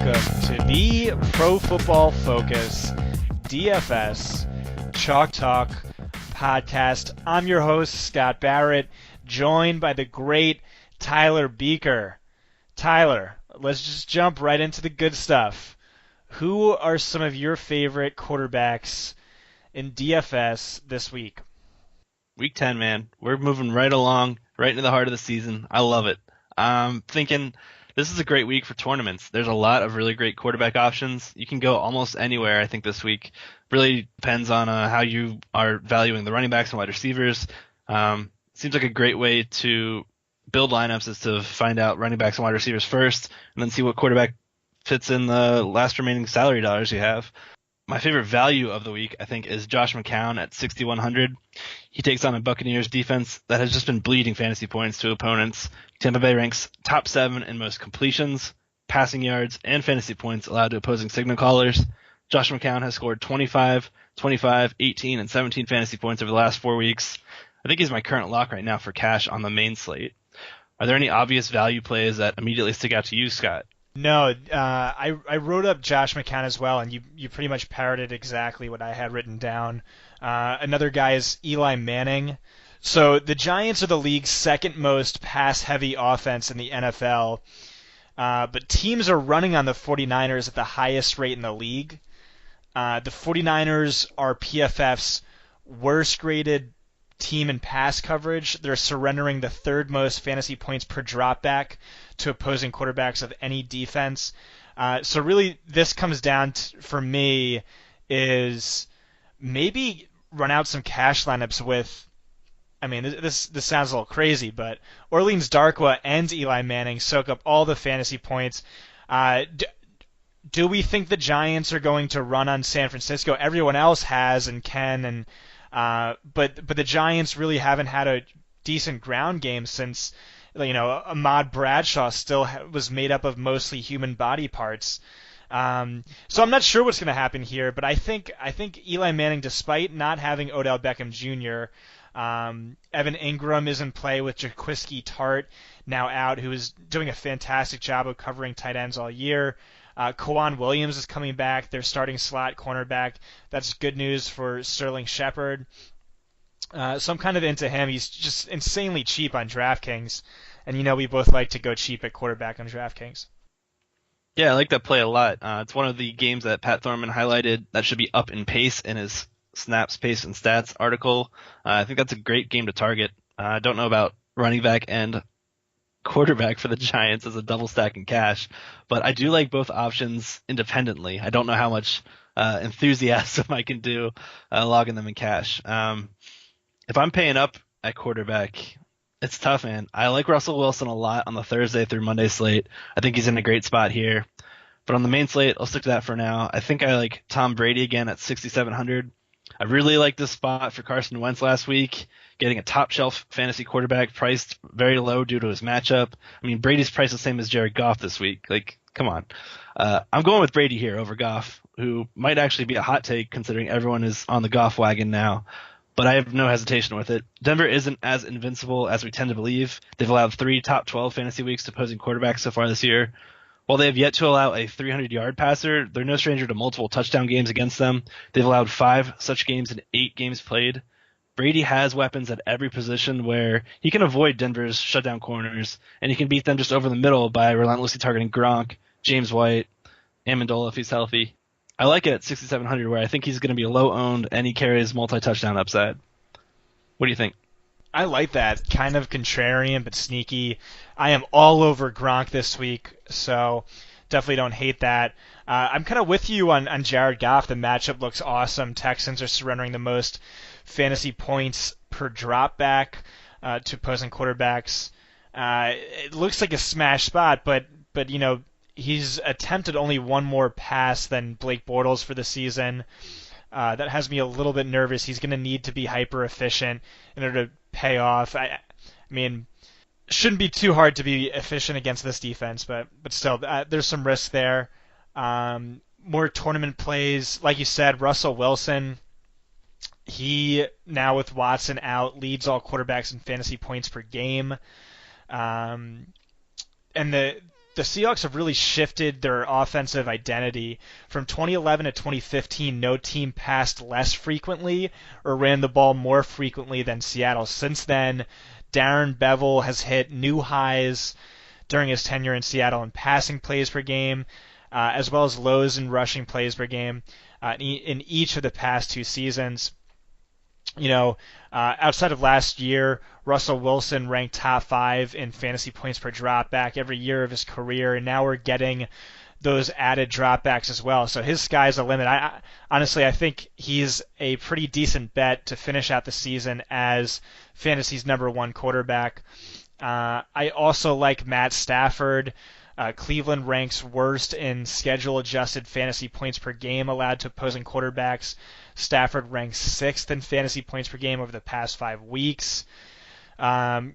welcome to the Pro Football Focus DFS Chalk Talk podcast. I'm your host, Scott Barrett, joined by the great Tyler Buecher. Tyler, let's just jump right into the good stuff. Who are some of your favorite quarterbacks in DFS this week? Week 10, man. We're moving right along, right into the heart of the season. I love it. I'm thinking this is a great week for tournaments. There's a lot of really great quarterback options. You can go almost anywhere, I think, this week. Really depends on how you are valuing the running backs and wide receivers. Seems like a great way to build lineups is to find out running backs and wide receivers first, and then see what quarterback fits in the last remaining salary dollars you have. My favorite value of the week, I think, is Josh McCown at 6,100. He takes on a Buccaneers defense that has just been bleeding fantasy points to opponents. Tampa Bay ranks top 7 in most completions, passing yards, and fantasy points allowed to opposing signal callers. Josh McCown has scored 25, 25, 18, and 17 fantasy points over the last 4 weeks. I think he's my current lock right now for cash on the main slate. Are there any obvious value plays that immediately stick out to you, Scott? No, I wrote up Josh McCown as well, and you pretty much parroted exactly what I had written down. Another guy is Eli Manning. So the Giants are the league's second most pass-heavy offense in the NFL, but teams are running on the 49ers at the highest rate in the league. The 49ers are PFF's worst-graded team in pass coverage. They're surrendering the third most fantasy points per dropback to opposing quarterbacks of any defense. So really this comes down to, for me, is maybe run out some cash lineups with, I mean, this sounds a little crazy, but Orleans Darkwa and Eli Manning soak up all the fantasy points. Do we think the Giants are going to run on San Francisco? Everyone else has and can, and but the Giants really haven't had a decent ground game since, Ahmad Bradshaw still was made up of mostly human body parts. So I'm not sure what's going to happen here, but I think Eli Manning, despite not having Odell Beckham Jr., Evan Engram is in play with Jaquiski Tartt now out, who is doing a fantastic job of covering tight ends all year. Kwan Williams is coming back, their starting slot cornerback. That's good news for Sterling Shepard. So I'm kind of into him. He's just insanely cheap on DraftKings, and we both like to go cheap at quarterback on DraftKings. Yeah, I like that play a lot. It's one of the games that Pat Thorman highlighted that should be up in pace in his snaps, pace, and stats article. I think that's a great game to target. I don't know about running back and quarterback for the Giants as a double stack in cash, but I do like both options independently. I don't know how much enthusiasm I can do logging them in cash. If I'm paying up at quarterback, it's tough, man. I like Russell Wilson a lot on the Thursday through Monday slate. I think he's in a great spot here. But on the main slate, I'll stick to that for now. I think I like Tom Brady again at 6,700. I really like this spot for Carson Wentz last week, getting a top-shelf fantasy quarterback priced very low due to his matchup. I mean, Brady's priced the same as Jared Goff this week. Like, come on. I'm going with Brady here over Goff, who might actually be a hot take considering everyone is on the Goff wagon now. But I have no hesitation with it. Denver isn't as invincible as we tend to believe. They've allowed 3 top 12 fantasy weeks to opposing quarterbacks so far this year. While they have yet to allow a 300-yard passer, they're no stranger to multiple touchdown games against them. They've allowed 5 such games in 8 games played. Brady has weapons at every position where he can avoid Denver's shutdown corners, and he can beat them just over the middle by relentlessly targeting Gronk, James White, Amendola if he's healthy. I like it at 6,700 where I think he's going to be low-owned and he carries multi-touchdown upside. What do you think? I like that. Kind of contrarian but sneaky. I am all over Gronk this week, so definitely don't hate that. I'm kind of with you on Jared Goff. The matchup looks awesome. Texans are surrendering the most fantasy points per drop back to opposing quarterbacks. It looks like a smash spot, but he's attempted only one more pass than Blake Bortles for the season. That has me a little bit nervous. He's going to need to be hyper efficient in order to pay off. I mean, shouldn't be too hard to be efficient against this defense, but still, there's some risk there. More tournament plays, like you said, Russell Wilson. He, now with Watson out, leads all quarterbacks in fantasy points per game. And the the Seahawks have really shifted their offensive identity. From 2011 to 2015, no team passed less frequently or ran the ball more frequently than Seattle. Since then, Darren Bevel has hit new highs during his tenure in Seattle in passing plays per game, as well as lows in rushing plays per game in each of the past 2 seasons. Outside of last year, Russell Wilson ranked top 5 in fantasy points per dropback every year of his career, and now we're getting those added dropbacks as well. So his sky's the limit. Honestly, I think he's a pretty decent bet to finish out the season as fantasy's number 1 quarterback. I also like Matt Stafford. Cleveland ranks worst in schedule-adjusted fantasy points per game allowed to opposing quarterbacks. Stafford ranks 6th in fantasy points per game over the past 5 weeks.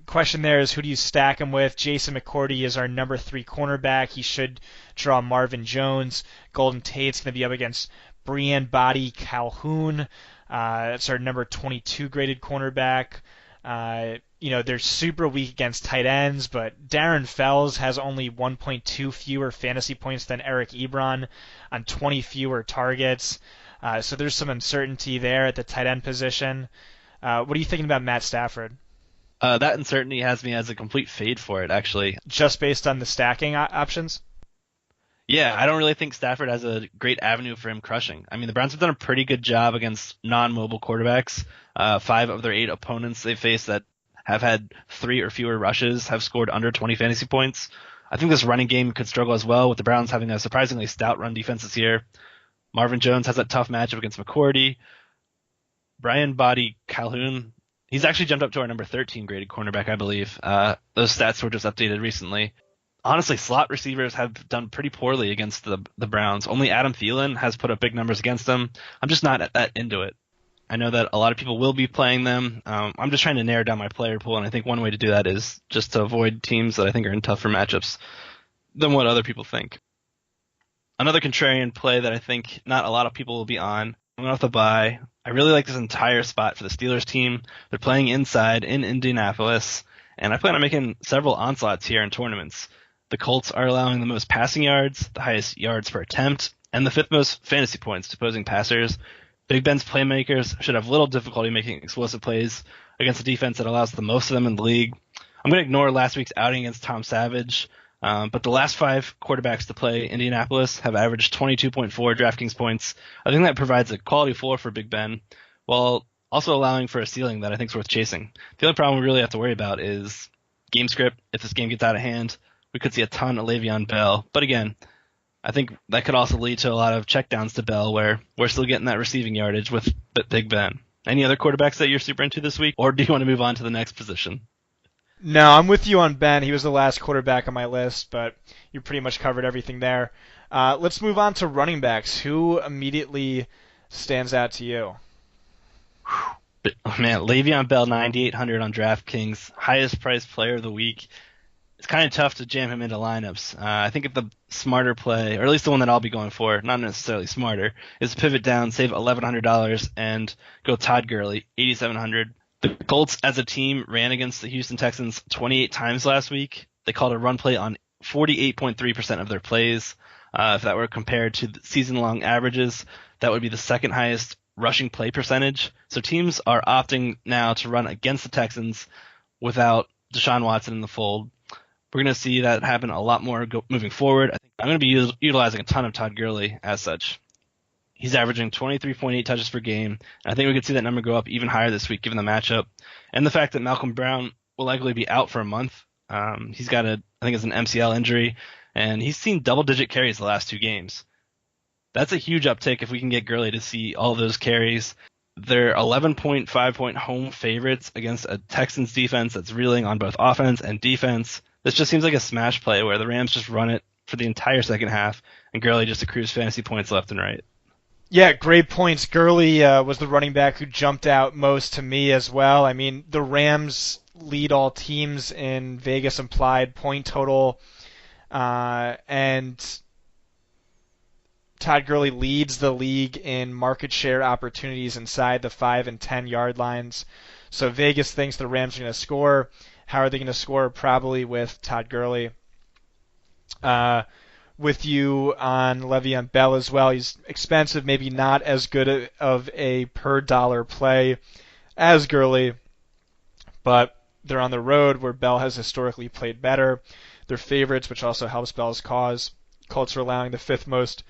Question there is, who do you stack him with? Jason McCourty is our number 3 cornerback. He should draw Marvin Jones. Golden Tate's going to be up against Brian Body Calhoun. That's our number 22 graded cornerback. They're super weak against tight ends, but Darren Fells has only 1.2 fewer fantasy points than Eric Ebron on 20 fewer targets. So there's some uncertainty there at the tight end position. What are you thinking about Matt Stafford? That uncertainty has me as a complete fade for it, actually. Just based on the stacking options? Yeah, I don't really think Stafford has a great avenue for him crushing. I mean, the Browns have done a pretty good job against non-mobile quarterbacks. 5 of their 8 opponents they faced that have had 3 or fewer rushes have scored under 20 fantasy points. I think this running game could struggle as well, with the Browns having a surprisingly stout run defense this year. Marvin Jones has that tough matchup against McCourty. Brian Body Calhoun, he's actually jumped up to our number 13 graded cornerback, I believe. Those stats were just updated recently. Honestly, slot receivers have done pretty poorly against the Browns. Only Adam Thielen has put up big numbers against them. I'm just not that into it. I know that a lot of people will be playing them. I'm just trying to narrow down my player pool, and I think one way to do that is just to avoid teams that I think are in tougher matchups than what other people think. Another contrarian play that I think not a lot of people will be on, I'm going to have to buy. I really like this entire spot for the Steelers team. They're playing inside in Indianapolis, and I plan on making several onslaughts here in tournaments. The Colts are allowing the most passing yards, the highest yards per attempt, and the 5th most fantasy points to opposing passers. Big Ben's playmakers should have little difficulty making explosive plays against a defense that allows the most of them in the league. I'm going to ignore last week's outing against Tom Savage, but the last 5 quarterbacks to play Indianapolis have averaged 22.4 DraftKings points. I think that provides a quality floor for Big Ben, while also allowing for a ceiling that I think is worth chasing. The only problem we really have to worry about is game script. If this game gets out of hand, we could see a ton of Le'Veon Bell. But again, I think that could also lead to a lot of checkdowns to Bell, where we're still getting that receiving yardage with Big Ben. Any other quarterbacks that you're super into this week, or do you want to move on to the next position? No, I'm with you on Ben. He was the last quarterback on my list, but you pretty much covered everything there. Let's move on to running backs. Who immediately stands out to you? Man, Le'Veon Bell, 9,800 on DraftKings, highest priced player of the week. It's kind of tough to jam him into lineups. I think the smarter play, or at least the one that I'll be going for, not necessarily smarter, is to pivot down, save $1,100, and go Todd Gurley, 8,700. The Colts as a team ran against the Houston Texans 28 times last week. They called a run play on 48.3% of their plays. If that were compared to the season-long averages, that would be the 2nd highest rushing play percentage. So teams are opting now to run against the Texans without Deshaun Watson in the fold. We're going to see that happen a lot more moving forward. I think I'm going to be utilizing a ton of Todd Gurley as such. He's averaging 23.8 touches per game, and I think we could see that number go up even higher this week given the matchup. And the fact that Malcolm Brown will likely be out for a month. He's got I think it's an MCL injury, and he's seen double-digit carries the last 2 games. That's a huge uptick if we can get Gurley to see all those carries. They're 11.5-point home favorites against a Texans defense that's reeling on both offense and defense. This just seems like a smash play where the Rams just run it for the entire second half, and Gurley just accrues fantasy points left and right. Yeah, great points. Gurley was the running back who jumped out most to me as well. I mean, the Rams lead all teams in Vegas implied point total, and Todd Gurley leads the league in market share opportunities inside the 5 and 10 yard lines. So Vegas thinks the Rams are going to score. How are they going to score? Probably with Todd Gurley. with you on Le'Veon Bell as well. He's expensive, maybe not as good of a per dollar play as Gurley, but they're on the road where Bell has historically played better. They're favorites, which also helps Bell's cause. Colts are allowing the fifth most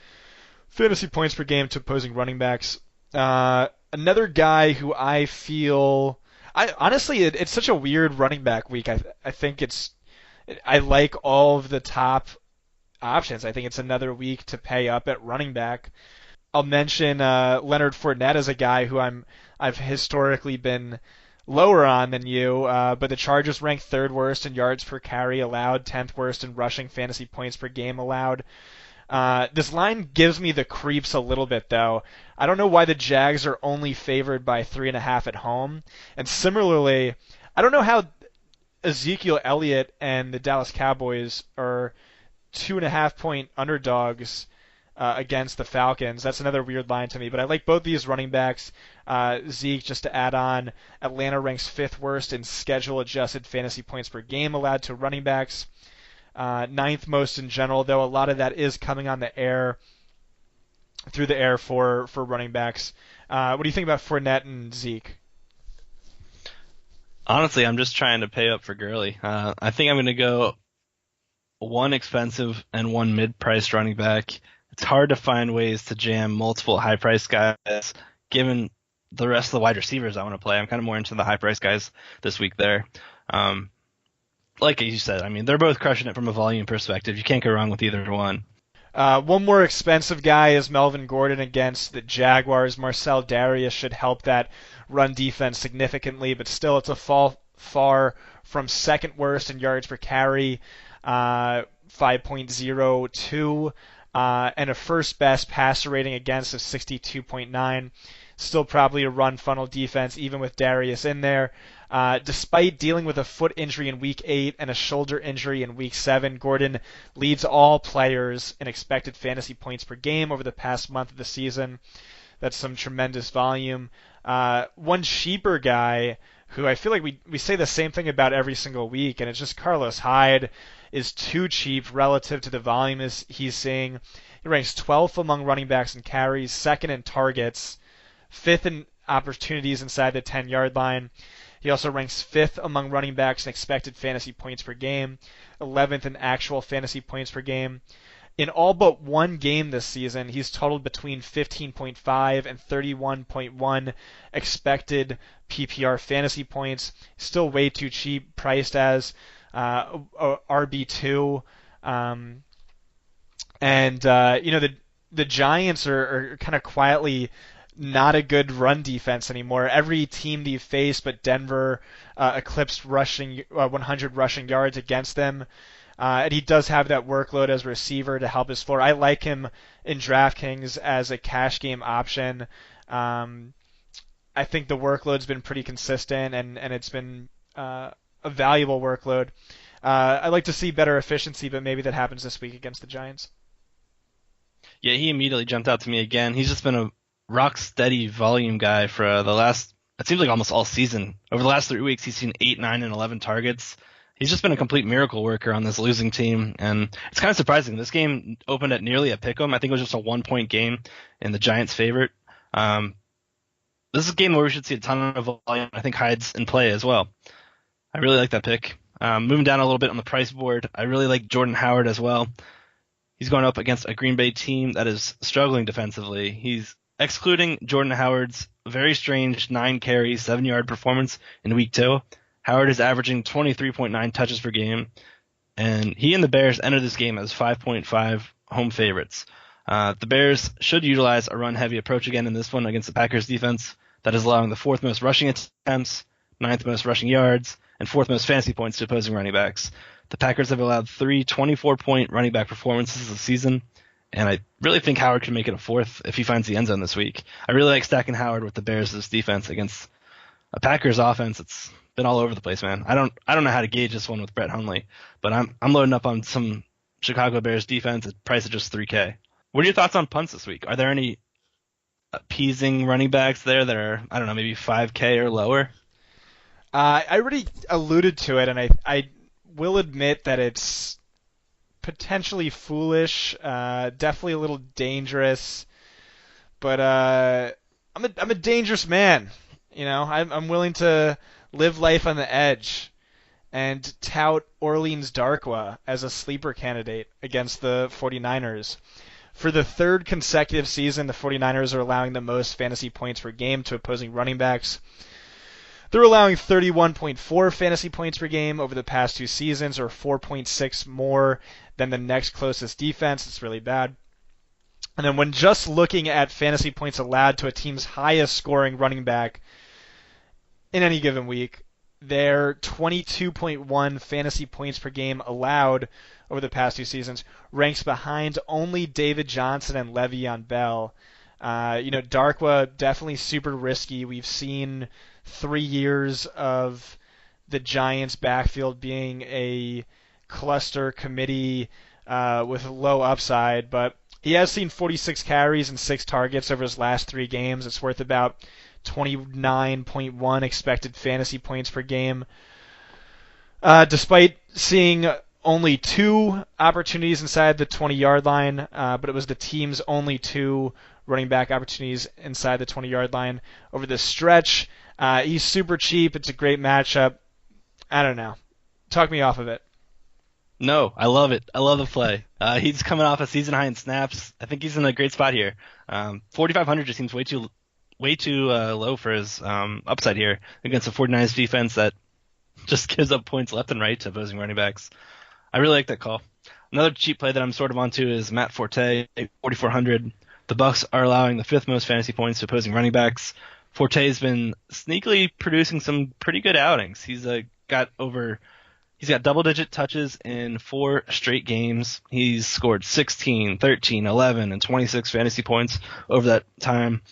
fantasy points per game to opposing running backs. Another guy who I feel, honestly, it's such a weird running back week. I think I like all of the top options. I think it's another week to pay up at running back. I'll mention Leonard Fournette as a guy who I've historically been lower on than you, but the Chargers rank third worst in yards per carry allowed, 10th worst in rushing fantasy points per game allowed. This line gives me the creeps a little bit, though. I don't know why the Jags are only favored by 3.5 at home. And similarly, I don't know how Ezekiel Elliott and the Dallas Cowboys are 2.5-point underdogs against the Falcons. That's another weird line to me. But I like both these running backs. Zeke, just to add on, Atlanta ranks fifth worst in schedule-adjusted fantasy points per game allowed to running backs. Ninth most in general, though a lot of that is coming on the air, through the air for running backs. What do you think about Fournette and Zeke? Honestly, I'm just trying to pay up for Gurley. I think I'm going to go one expensive and one mid-priced running back. It's hard to find ways to jam multiple high-priced guys, given the rest of the wide receivers I want to play. I'm kind of more into the high-priced guys this week there. Like you said, I mean, they're both crushing it from a volume perspective. You can't go wrong with either one. One more expensive guy is Melvin Gordon against the Jaguars. Marcel Darius should help that run defense significantly, but still it's a fall far from second worst in yards per carry, 5.02, and a first best passer rating against of 62.9. Still probably a run funnel defense, even with Darius in there. Despite dealing with a foot injury in Week 8 and a shoulder injury in Week 7, Gordon leads all players in expected fantasy points per game over the past month of the season. That's some tremendous volume. One cheaper guy who I feel like we say the same thing about every single week, and it's just Carlos Hyde is too cheap relative to the volume he's seeing. He ranks 12th among running backs in carries, second in targets, fifth in opportunities inside the 10-yard line. He also ranks fifth among running backs in expected fantasy points per game, 11th in actual fantasy points per game. In all but one game this season, he's totaled between 15.5 and 31.1 expected PPR fantasy points. Still way too cheap, priced as RB2. The Giants are kind of quietly not a good run defense anymore. Every team they've faced but Denver eclipsed 100 rushing yards against them. And he does have that workload as a receiver to help his floor. I like him in DraftKings as a cash game option. I think the workload's been pretty consistent, and it's been a valuable workload. I'd like to see better efficiency, but maybe that happens this week against the Giants. Yeah, he immediately jumped out to me again. He's just been a rock steady volume guy for the last, it seems like almost all season. Over the last 3 weeks, he's seen 8, 9, and 11 targets. He's just been a complete miracle worker on this losing team, and it's kind of surprising. This game opened at nearly a pick'em. I think it was just a 1-point game in the Giants' favorite. This is a game where we should see a ton of volume. I think Hyde's in play as well. I really like that pick. Moving down a little bit on the price board, I really like Jordan Howard as well. He's going up against a Green Bay team that is struggling defensively. He's excluding Jordan Howard's very strange 9 carry, 7-yard performance in Week 2. Howard is averaging 23.9 touches per game, and he and the Bears enter this game as 5.5 home favorites. The Bears should utilize a run-heavy approach again in this one against the Packers defense that is allowing the 4th most rushing attempts, 9th most rushing yards, and 4th most fantasy points to opposing running backs. The Packers have allowed 3 24-point running back performances this season, and I really think Howard can make it a 4th if he finds the end zone this week. I really like stacking Howard with the Bears' defense against a Packers offense. It's been all over the place, man. I don't know how to gauge this one with Brett Hundley, but I'm loading up on some Chicago Bears defense at price of just $3K. What are your thoughts on punts this week? Are there any appeasing running backs there that are, I don't know, maybe $5K or lower? I already alluded to it, and I will admit that it's potentially foolish, definitely a little dangerous, but I'm a dangerous man. I'm willing to live life on the edge and tout Orleans Darkwa as a sleeper candidate against the 49ers. For the third consecutive season, the 49ers are allowing the most fantasy points per game to opposing running backs. They're allowing 31.4 fantasy points per game over the past 2 seasons, or 4.6 more than the next closest defense. It's really bad. And then when just looking at fantasy points allowed to a team's highest scoring running back in any given week, their 22.1 fantasy points per game allowed over the past 2 seasons ranks behind only David Johnson and Le'Veon Bell. Darkwa, definitely super risky. We've seen 3 years of the Giants' backfield being a cluster committee with low upside, but he has seen 46 carries and 6 targets over his last 3 games. It's worth about 29.1 expected fantasy points per game. Despite seeing only 2 opportunities inside the 20-yard line, but it was the team's only 2 running back opportunities inside the 20-yard line over this stretch. He's super cheap. It's a great matchup. I don't know. Talk me off of it. No, I love it. I love the play. He's coming off a season high in snaps. I think he's in a great spot here. 4,500 just seems way too low for his upside here against a 49ers defense that just gives up points left and right to opposing running backs. I really like that call. Another cheap play that I'm sort of onto is Matt Forte, 4,400. The Bucs are allowing the 5th most fantasy points to opposing running backs. Forte's been sneakily producing some pretty good outings. He's got double-digit touches in 4 straight games. He's scored 16, 13, 11, and 26 fantasy points over that time.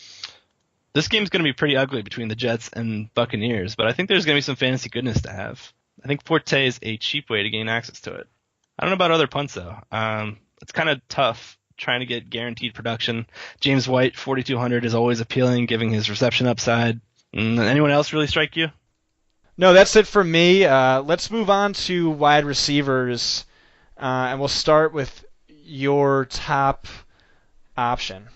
This game's going to be pretty ugly between the Jets and Buccaneers, but I think there's going to be some fantasy goodness to have. I think Forte is a cheap way to gain access to it. I don't know about other punts, though. It's kind of tough trying to get guaranteed production. James White, 4,200, is always appealing, giving his reception upside. Anyone else really strike you? No, that's it for me. Let's move on to wide receivers, and we'll start with your top option.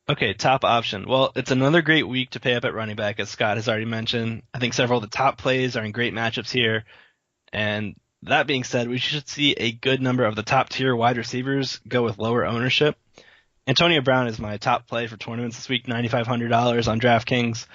Okay, top option. Well, it's another great week to pay up at running back, as Scott has already mentioned. I think several of the top plays are in great matchups here. And that being said, we should see a good number of the top-tier wide receivers go with lower ownership. Antonio Brown is my top play for tournaments this week, $9,500 on DraftKings.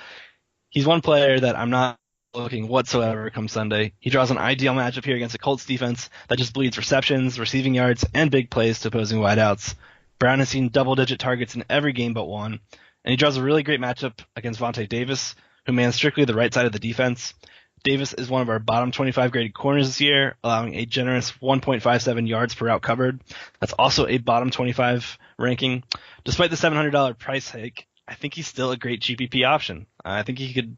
He's one player that I'm not looking whatsoever come Sunday. He draws an ideal matchup here against a Colts defense that just bleeds receptions, receiving yards, and big plays to opposing wideouts. Brown has seen double-digit targets in every game but one, and he draws a really great matchup against Vontae Davis, who mans strictly the right side of the defense. Davis is one of our bottom 25 graded corners this year, allowing a generous 1.57 yards per route covered. That's also a bottom 25 ranking. Despite the $700 price hike, I think he's still a great GPP option. I think he could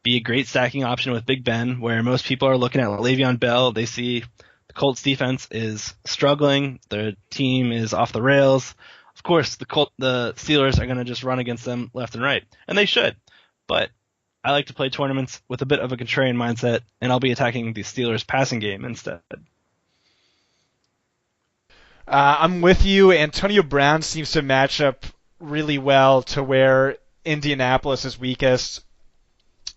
be a great stacking option with Big Ben, where most people are looking at Le'Veon Bell. They see the Colts defense is struggling. Their team is off the rails. Of course, the Steelers are going to just run against them left and right, and they should. But I like to play tournaments with a bit of a contrarian mindset, and I'll be attacking the Steelers' passing game instead. I'm with you. Antonio Brown seems to match up really well to where Indianapolis is weakest.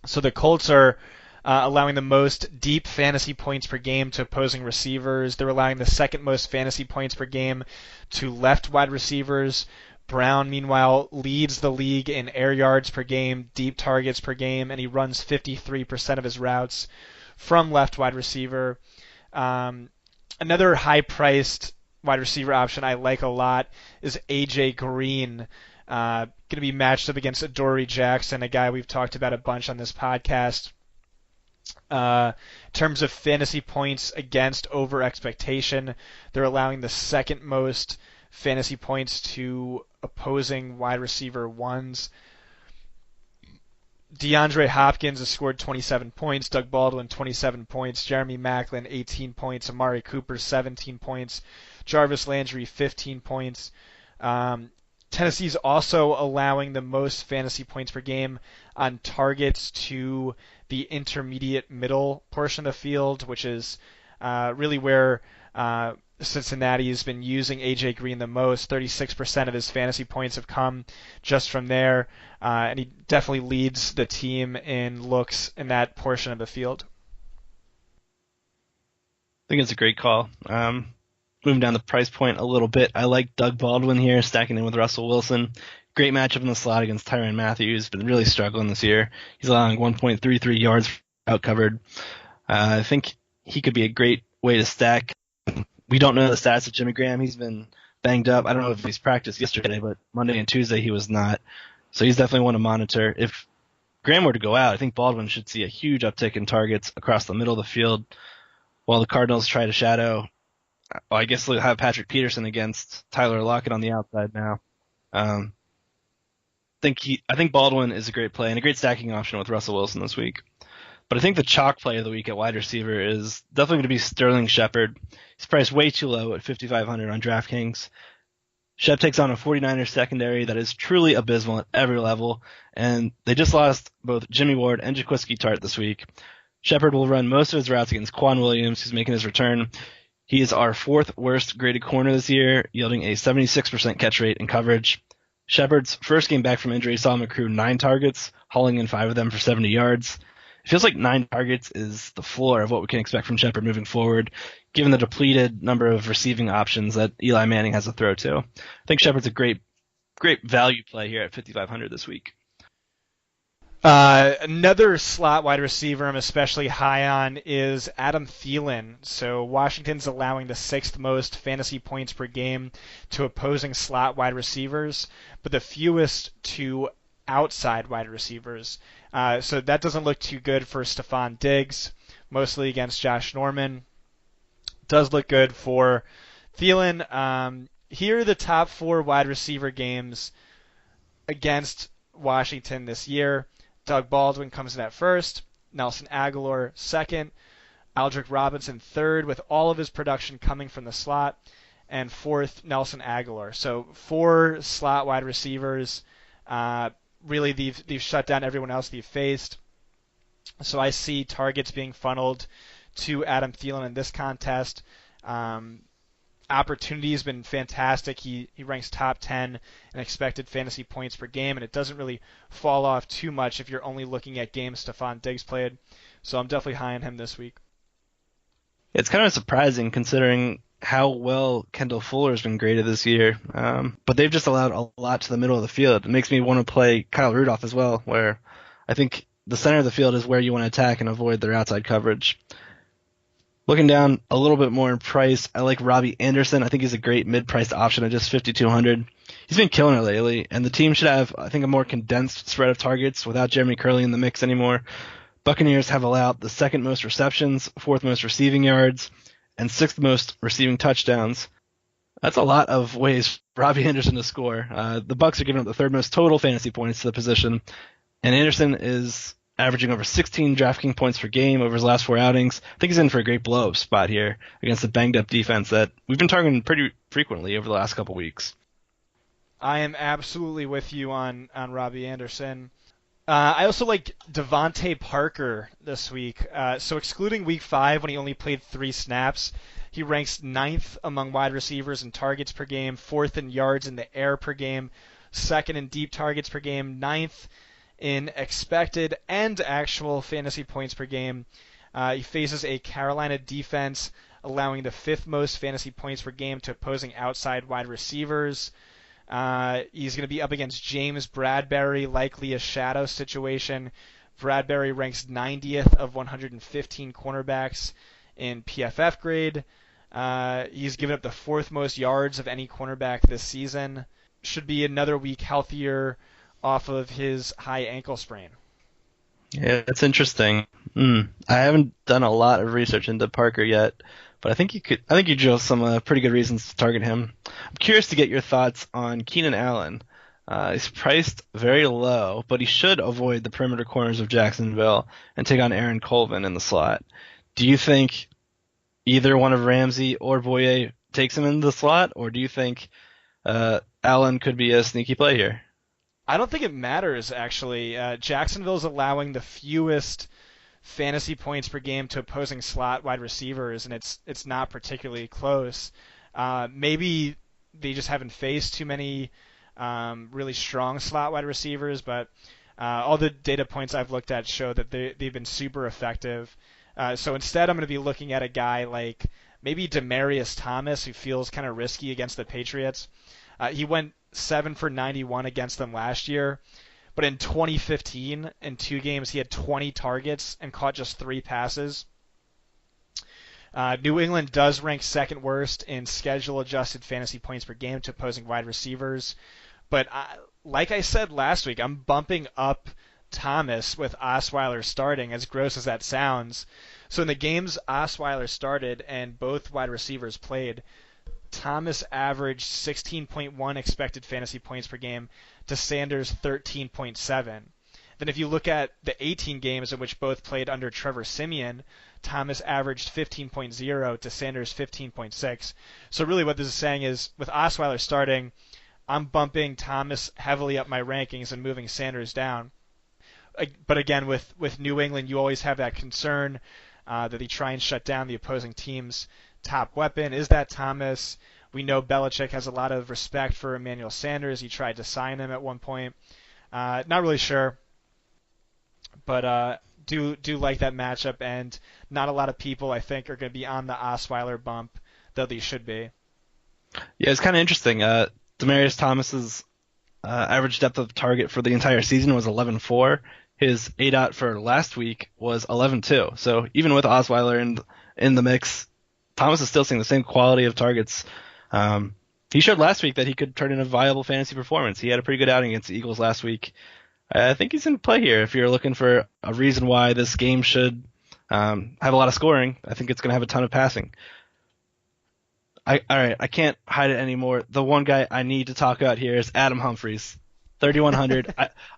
So the Colts are allowing the most deep fantasy points per game to opposing receivers. They're allowing the second most fantasy points per game to left wide receivers. Brown, meanwhile, leads the league in air yards per game, deep targets per game, and he runs 53% of his routes from left wide receiver. Another high-priced wide receiver option I like a lot is A.J. Green. Going to be matched up against Adoree Jackson, a guy we've talked about a bunch on this podcast. In terms of fantasy points against over expectation, they're allowing the second most fantasy points to opposing wide receiver ones. DeAndre Hopkins has scored 27 points, Doug Baldwin 27 points, Jeremy Maclin 18 points, Amari Cooper 17 points, Jarvis Landry 15 points. Tennessee's also allowing the most fantasy points per game on targets to the intermediate middle portion of the field, which is really where Cincinnati's been using A.J. Green the most. 36% of his fantasy points have come just from there, and he definitely leads the team in looks in that portion of the field. I think it's a great call. Moving down the price point a little bit, I like Doug Baldwin here, stacking in with Russell Wilson. Great matchup in the slot against Tyrann Mathieu. Been really struggling this year. He's allowing 1.33 yards out covered. I think he could be a great way to stack. We don't know the stats of Jimmy Graham. He's been banged up. I don't know if he's practiced yesterday, but Monday and Tuesday he was not. So he's definitely one to monitor. If Graham were to go out, I think Baldwin should see a huge uptick in targets across the middle of the field while the Cardinals try to shadow. Well, I guess they'll have Patrick Peterson against Tyler Lockett on the outside now. I think Baldwin is a great play and a great stacking option with Russell Wilson this week. But I think the chalk play of the week at wide receiver is definitely going to be Sterling Shepard. He's priced way too low at 5,500 on DraftKings. Shep takes on a 49ers secondary that is truly abysmal at every level, and they just lost both Jimmy Ward and Jaquiski Tartt this week. Shepard will run most of his routes against Quan Williams, who's making his return. He is our fourth worst graded corner this year, yielding a 76% catch rate in coverage. Shepard's first game back from injury saw him accrue 9 targets, hauling in 5 of them for 70 yards. It feels like 9 targets is the floor of what we can expect from Shepard moving forward, given the depleted number of receiving options that Eli Manning has to throw to. I think Shepard's a great value play here at 5,500 this week. Another slot wide receiver I'm especially high on is Adam Thielen. So Washington's allowing the 6th most fantasy points per game to opposing slot wide receivers, but the fewest to outside wide receivers. So that doesn't look too good for Stephon Diggs, mostly against Josh Norman. Does look good for Thielen. Here are the top 4 wide receiver games against Washington this year. Doug Baldwin comes in at first, Nelson Aguilar second, Aldrick Robinson third, with all of his production coming from the slot, and fourth, Nelson Aguilar. So 4 slot wide receivers. Really, they've shut down everyone else they've faced. So I see targets being funneled to Adam Thielen in this contest. Opportunity has been fantastic. He ranks top 10 in expected fantasy points per game, and it doesn't really fall off too much if you're only looking at games Stephon Diggs played. So I'm definitely high on him this week. It's kind of surprising considering how well Kendall Fuller has been graded this year, but they've just allowed a lot to the middle of the field. It makes me want to play Kyle Rudolph as well, where I think the center of the field is where you want to attack and avoid their outside coverage. Looking down a little bit more in price, I like Robbie Anderson. I think he's a great mid-priced option at just 5,200. He's been killing it lately, and the team should have, I think, a more condensed spread of targets without Jeremy Curley in the mix anymore. Buccaneers have allowed the 2nd most receptions, 4th most receiving yards, and 6th most receiving touchdowns. That's a lot of ways for Robbie Anderson to score. The Bucs are giving up the 3rd most total fantasy points to the position, and Anderson is averaging over 16 DraftKings points per game over his last 4 outings. I think he's in for a great blow-up spot here against the banged-up defense that we've been targeting pretty frequently over the last couple weeks. I am absolutely with you on Robbie Anderson. I also like DeVante Parker this week. So excluding Week 5 when he only played 3 snaps, he ranks 9th among wide receivers in targets per game, 4th in yards in the air per game, 2nd in deep targets per game, 9th in expected and actual fantasy points per game. He faces a Carolina defense allowing the 5th most fantasy points per game to opposing outside wide receivers. He's going to be up against James Bradberry, likely a shadow situation. Bradberry ranks 90th of 115 cornerbacks in PFF grade. He's given up the 4th most yards of any cornerback this season. Should be another week healthier off of his high ankle sprain. Yeah, that's interesting. I haven't done a lot of research into Parker yet, but I think you drew some pretty good reasons to target him. I'm curious to get your thoughts on Keenan Allen. He's priced very low, but he should avoid the perimeter corners of Jacksonville and take on Aaron Colvin in the slot. Do you think either one of Ramsey or Boye takes him into the slot, or do you think Allen could be a sneaky play here? I don't think it matters, actually. Jacksonville's allowing the fewest fantasy points per game to opposing slot wide receivers, and it's not particularly close. Maybe they just haven't faced too many really strong slot wide receivers, but all the data points I've looked at show that they've been super effective. So instead, I'm going to be looking at a guy like maybe Demaryius Thomas, who feels kind of risky against the Patriots. He went 7 for 91 against them last year, but in 2015, in 2 games, he had 20 targets and caught just 3 passes. New England does rank second worst in schedule-adjusted fantasy points per game to opposing wide receivers, but like I said last week, I'm bumping up Thomas with Osweiler starting, as gross as that sounds. So in the games Osweiler started and both wide receivers played, Thomas averaged 16.1 expected fantasy points per game to Sanders' 13.7. Then if you look at the 18 games in which both played under Trevor Siemian, Thomas averaged 15.0 to Sanders' 15.6. So really what this is saying is, with Osweiler starting, I'm bumping Thomas heavily up my rankings and moving Sanders down. But again, with New England, you always have that concern that they try and shut down the opposing team's top weapon. Is that Thomas? We know Belichick has a lot of respect for Emmanuel Sanders. He tried to sign him at one point. Not really sure, but do like that matchup, and not a lot of people, I think, are going to be on the Osweiler bump, though they should be. Yeah, it's kind of interesting. Demaryius Thomas's average depth of target for the entire season was 11.4. His ADOT for last week was 11.2. So even with Osweiler in the mix, Thomas is still seeing the same quality of targets. He showed last week that he could turn in a viable fantasy performance. He had a pretty good outing against the Eagles last week. I think he's in play here. If you're looking for a reason why this game should have a lot of scoring, I think it's going to have a ton of passing. All right, I can't hide it anymore. The one guy I need to talk about here is Adam Humphries, 3,100.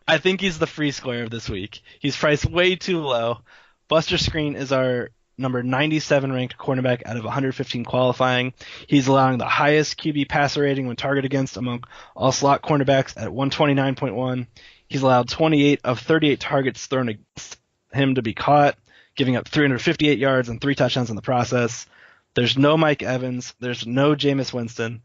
I think he's the free square of this week. He's priced way too low. Buster Screen is our number 97 ranked cornerback out of 115 qualifying. He's allowing the highest QB passer rating when targeted against among all slot cornerbacks at 129.1. He's allowed 28 of 38 targets thrown against him to be caught, giving up 358 yards and 3 touchdowns in the process. There's no Mike Evans. There's no Jameis Winston.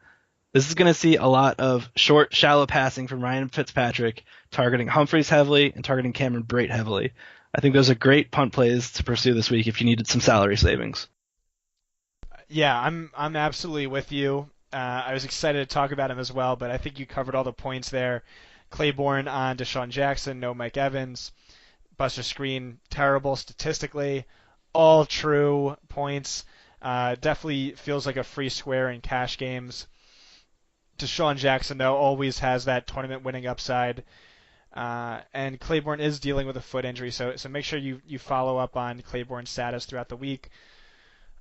This is going to see a lot of short, shallow passing from Ryan Fitzpatrick, targeting Humphries heavily and targeting Cameron Brate heavily. I think those are great punt plays to pursue this week if you needed some salary savings. Yeah, I'm absolutely with you. I was excited to talk about him as well, but I think you covered all the points there. Claiborne on Deshaun Jackson, no Mike Evans. Buster Screen, terrible statistically. All true points. Definitely feels like a free square in cash games. Deshaun Jackson, though, always has that tournament winning upside. And Claiborne is dealing with a foot injury, so make sure you follow up on Claiborne's status throughout the week.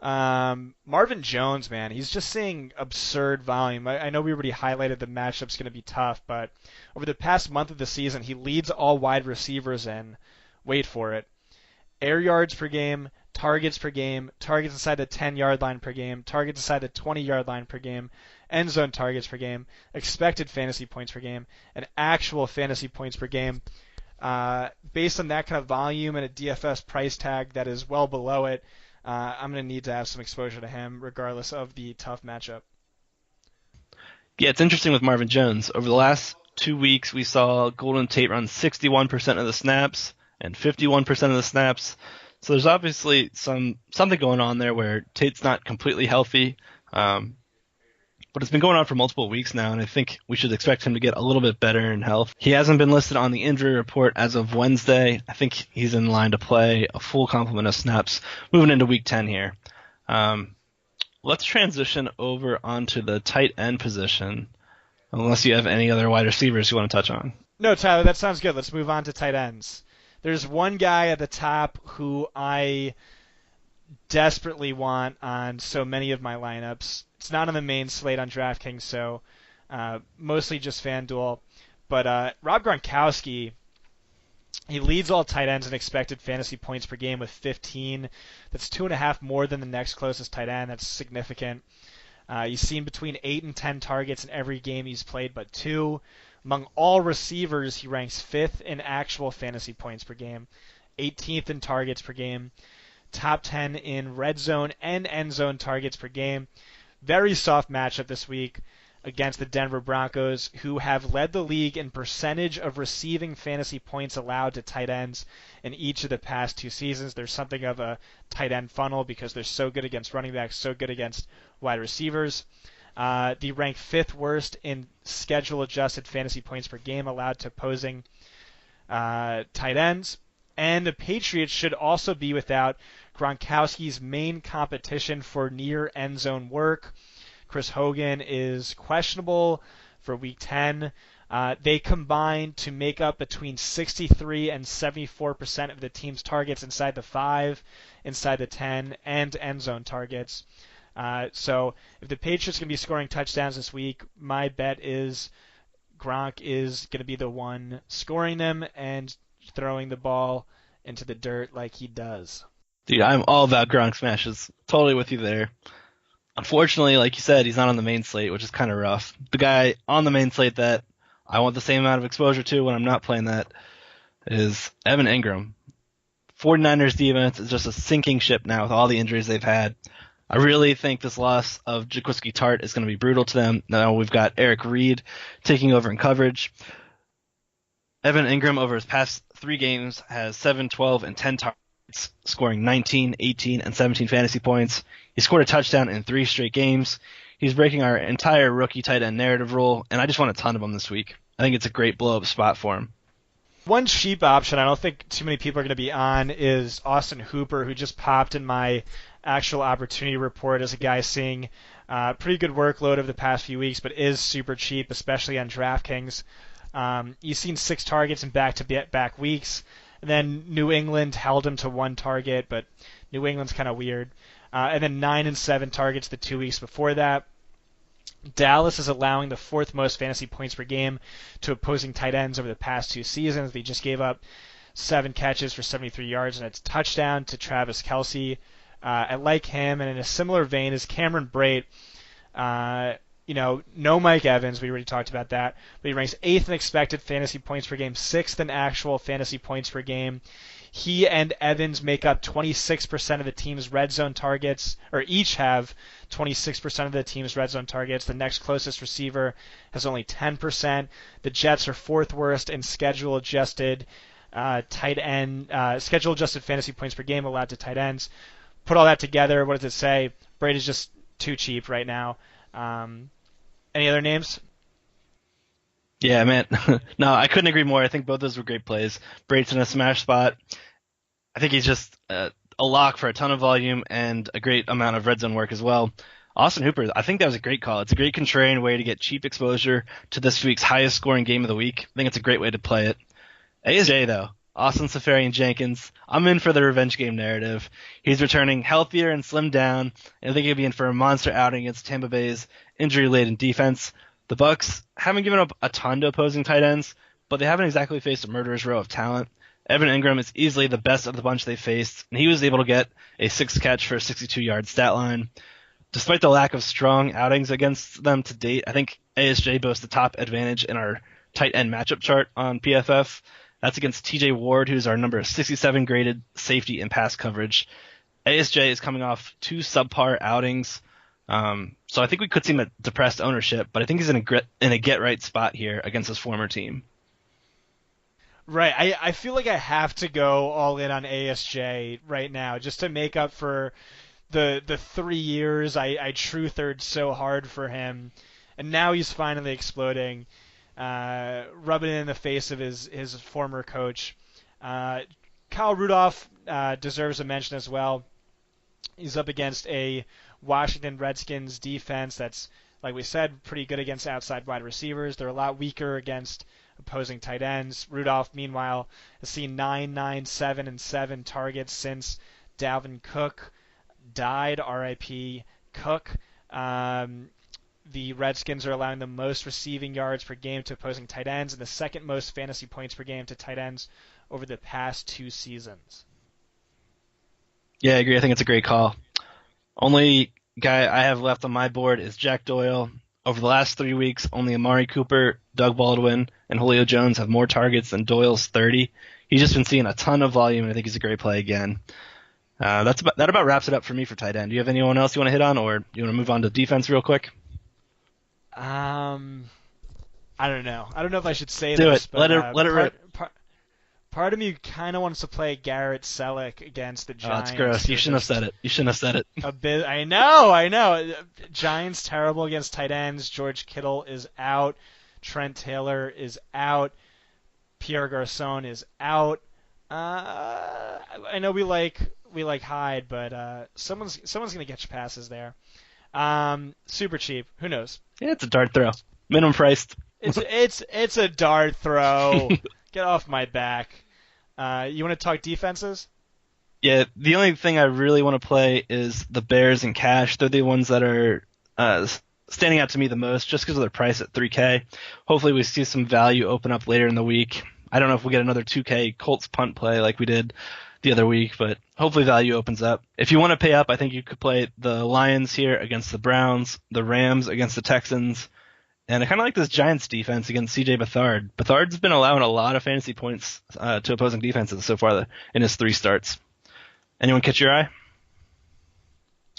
Marvin Jones, man, he's just seeing absurd volume. I know we already highlighted the matchup's going to be tough, but over the past month of the season, he leads all wide receivers in, wait for it, air yards per game, targets per game, targets inside the 10-yard line per game, targets inside the 20-yard line per game, end zone targets per game, expected fantasy points per game, and actual fantasy points per game. Based on that kind of volume and a DFS price tag that is well below it, I'm going to need to have some exposure to him regardless of the tough matchup. Yeah, it's interesting with Marvin Jones. Over the last 2 weeks, we saw Golden Tate run 61% of the snaps and 51% of the snaps. So there's obviously something going on there where Tate's not completely healthy. But it's been going on for multiple weeks now, and I think we should expect him to get a little bit better in health. He hasn't been listed on the injury report as of Wednesday. I think he's in line to play a full complement of snaps moving into Week 10 here. Let's transition over onto the tight end position, unless you have any other wide receivers you want to touch on. No, Tyler, that sounds good. Let's move on to tight ends. There's one guy at the top who I desperately want on so many of my lineups. It's not on the main slate on DraftKings, so mostly just FanDuel. But Rob Gronkowski, he leads all tight ends in expected fantasy points per game with 15. That's 2.5 more than the next closest tight end. That's significant. He's seen between 8 and 10 targets in every game he's played, but 2. Among all receivers, he ranks 5th in actual fantasy points per game, 18th in targets per game, top 10 in red zone and end zone targets per game. very soft matchup this week against the Denver Broncos, who have led the league in percentage of receiving fantasy points allowed to tight ends in each of the past 2 seasons. There's something of a tight end funnel because they're so good against running backs, so good against wide receivers. They rank 5th worst in schedule-adjusted fantasy points per game allowed to opposing tight ends. And the Patriots should also be without Gronkowski's main competition for near end zone work. Chris Hogan is questionable for Week 10. They combine to make up between 63 and 74% of the team's targets inside the 5, inside the 10, and end zone targets. So if the Patriots can be scoring touchdowns this week, my bet is Gronk is going to be the one scoring them and throwing the ball into the dirt like he does. Dude, I'm all about Gronk smashes. Totally with you there. Unfortunately, like you said, he's not on the main slate, which is kind of rough. The guy on the main slate that I want the same amount of exposure to when I'm not playing that is Evan Engram. 49ers defense is just a sinking ship now with all the injuries they've had. I really think this loss of Jaquiski Tart is going to be brutal to them. Now we've got Eric Reed taking over in coverage. Evan Engram over his past 3 games has 7, 12, and 10 targets, scoring 19, 18, and 17 fantasy points. He scored a touchdown in 3 straight games. He's breaking our entire rookie tight end narrative rule, and I just want a ton of them this week. I think it's a great blow-up spot for him. One cheap option I don't think too many people are going to be on is Austin Hooper, who just popped in my actual opportunity report as a guy seeing pretty good workload over the past few weeks, but is super cheap, especially on DraftKings. You've seen 6 targets in back-to-back weeks. And then New England held him to 1 target, but New England's kind of weird. And then 9 and 7 targets the 2 weeks before that. Dallas is allowing the 4th most fantasy points per game to opposing tight ends over the past 2 seasons. They just gave up 7 catches for 73 yards and a touchdown to Travis Kelce. I like him, and in a similar vein is Cameron Brate. No Mike Evans, we already talked about that, but he ranks 8th in expected fantasy points per game, 6th in actual fantasy points per game. He and Evans make up 26% of the team's red zone targets, or each have 26% of the team's red zone targets. The next closest receiver has only 10%. The Jets are 4th worst in schedule-adjusted schedule-adjusted fantasy points per game allowed to tight ends. Put all that together, what does it say? Brady's just too cheap right now. Any other names? Yeah, man. No, I couldn't agree more. I think both those were great plays. Brate's in a smash spot. I think he's just a lock for a ton of volume and a great amount of red zone work as well. Austin Hooper, I think that was a great call. It's a great contrarian way to get cheap exposure to this week's highest scoring game of the week. I think it's a great way to play it. ASJ, though. Austin Seferian-Jenkins. I'm in for the revenge game narrative. He's returning healthier and slimmed down, and I think he'll be in for a monster outing against Tampa Bay's injury-laden defense. The Bucs haven't given up a ton to opposing tight ends, but they haven't exactly faced a murderer's row of talent. Evan Engram is easily the best of the bunch they faced, and he was able to get a 6 catch for a 62-yard stat line. Despite the lack of strong outings against them to date, I think ASJ boasts the top advantage in our tight end matchup chart on PFF. That's against TJ Ward, who's our number 67 graded safety in pass coverage. ASJ is coming off 2 subpar outings, so I think we could see him at depressed ownership, but I think he's in a get-right spot here against his former team. Right. I feel like I have to go all in on ASJ right now just to make up for the 3 years I truthered so hard for him, and now he's finally exploding, rubbing it in the face of his former coach. Kyle Rudolph deserves a mention as well. He's up against a Washington Redskins defense that's, like we said, pretty good against outside wide receivers. They're a lot weaker against opposing tight ends. Rudolph, meanwhile, has seen 9, 9, 7, and 7 targets since Dalvin Cook died. R.I.P. Cook. The Redskins are allowing the most receiving yards per game to opposing tight ends and the second most fantasy points per game to tight ends over the past 2 seasons. Yeah, I agree. I think it's a great call. Only guy I have left on my board is Jack Doyle. Over the last 3 weeks, only Amari Cooper, Doug Baldwin, and Julio Jones have more targets than Doyle's 30. He's just been seeing a ton of volume, and I think he's a great play again. That about wraps it up for me for tight end. Do you have anyone else you want to hit on, or you want to move on to defense real quick? I don't know. I don't know if I should say Do this, it. but Let it rip. Part of me kind of wants to play Garrett Selleck against the Giants. Oh, it's gross. You shouldn't have said it. You shouldn't have said it. A bit. I know. Giants terrible against tight ends. George Kittle is out. Trent Taylor is out. Pierre Garçon is out. I know we like Hyde, but someone's gonna get you passes there. Super cheap. Who knows? Yeah, it's a dart throw. Minimum priced. It's a dart throw. Get off my back. You want to talk defenses? Yeah, the only thing I really want to play is the Bears and cash. They're the ones that are standing out to me the most just because of their price at 3K. Hopefully we see some value open up later in the week. I don't know if we'll get another 2K Colts punt play like we did the other week, but hopefully value opens up. If you want to pay up, I think you could play the Lions here against the Browns, the Rams against the Texans, and I kind of like this Giants defense against CJ Beathard. Beathard's been allowing a lot of fantasy points to opposing defenses so far in his 3 starts. Anyone catch your eye?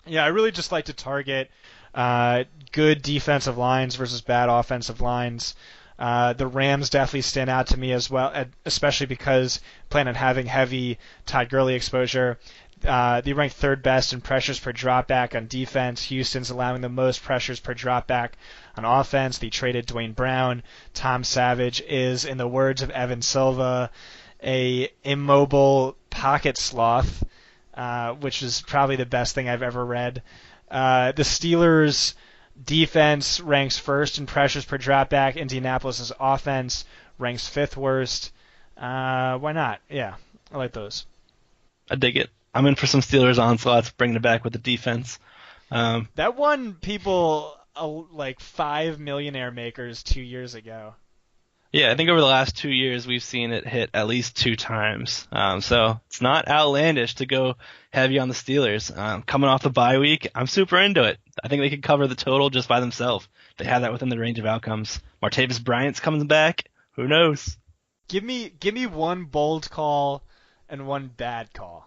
Yeah, I really just like to target good defensive lines versus bad offensive lines. The Rams definitely stand out to me as well, especially because I plan on having heavy Todd Gurley exposure. They rank third best in pressures per dropback on defense. Houston's allowing the most pressures per dropback on offense. They traded Dwayne Brown. Tom Savage is, in the words of Evan Silva, a immobile pocket sloth, which is probably the best thing I've ever read. The Steelers' defense ranks first in pressures per dropback. Indianapolis' offense ranks 5th worst. Why not? Yeah, I like those. I dig it. I'm in for some Steelers onslaughts, bringing it back with the defense. That won people like 5 millionaire makers 2 years ago. Yeah, I think over the last 2 years we've seen it hit at least 2 times. So it's not outlandish to go heavy on the Steelers. Coming off the bye week, I'm super into it. I think they could cover the total just by themselves. They have that within the range of outcomes. Martavis Bryant's coming back. Who knows? Give me one bold call and one bad call.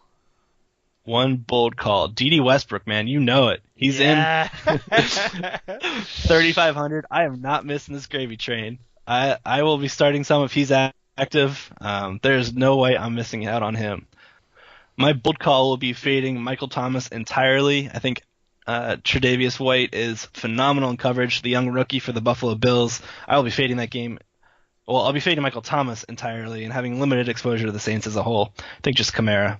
One bold call. D.D. Westbrook, man, you know it. He's in 3,500. I am not missing this gravy train. I will be starting some if he's active. There's no way I'm missing out on him. My bold call will be fading Michael Thomas entirely. I think Tre'Davious White is phenomenal in coverage, the young rookie for the Buffalo Bills. I will be fading that game. Well, I'll be fading Michael Thomas entirely and having limited exposure to the Saints as a whole. I think just Kamara.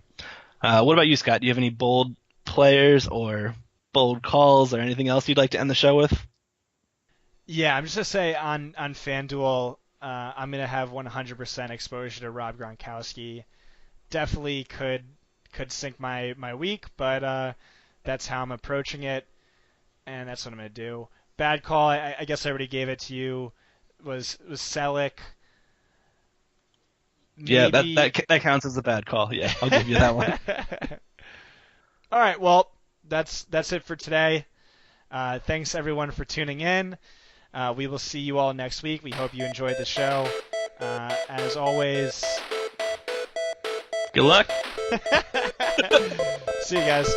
What about you, Scott? Do you have any bold players or bold calls or anything else you'd like to end the show with? Yeah, I'm just going to say on FanDuel, I'm going to have 100% exposure to Rob Gronkowski. Definitely could sink my week, but that's how I'm approaching it, and that's what I'm going to do. Bad call, I guess I already gave it to you, was Selleck. Maybe... Yeah, that counts as a bad call. Yeah, I'll give you that one. All right, well, that's it for today. Thanks, everyone, for tuning in. We will see you all next week. We hope you enjoyed the show. As always, good luck. See you guys.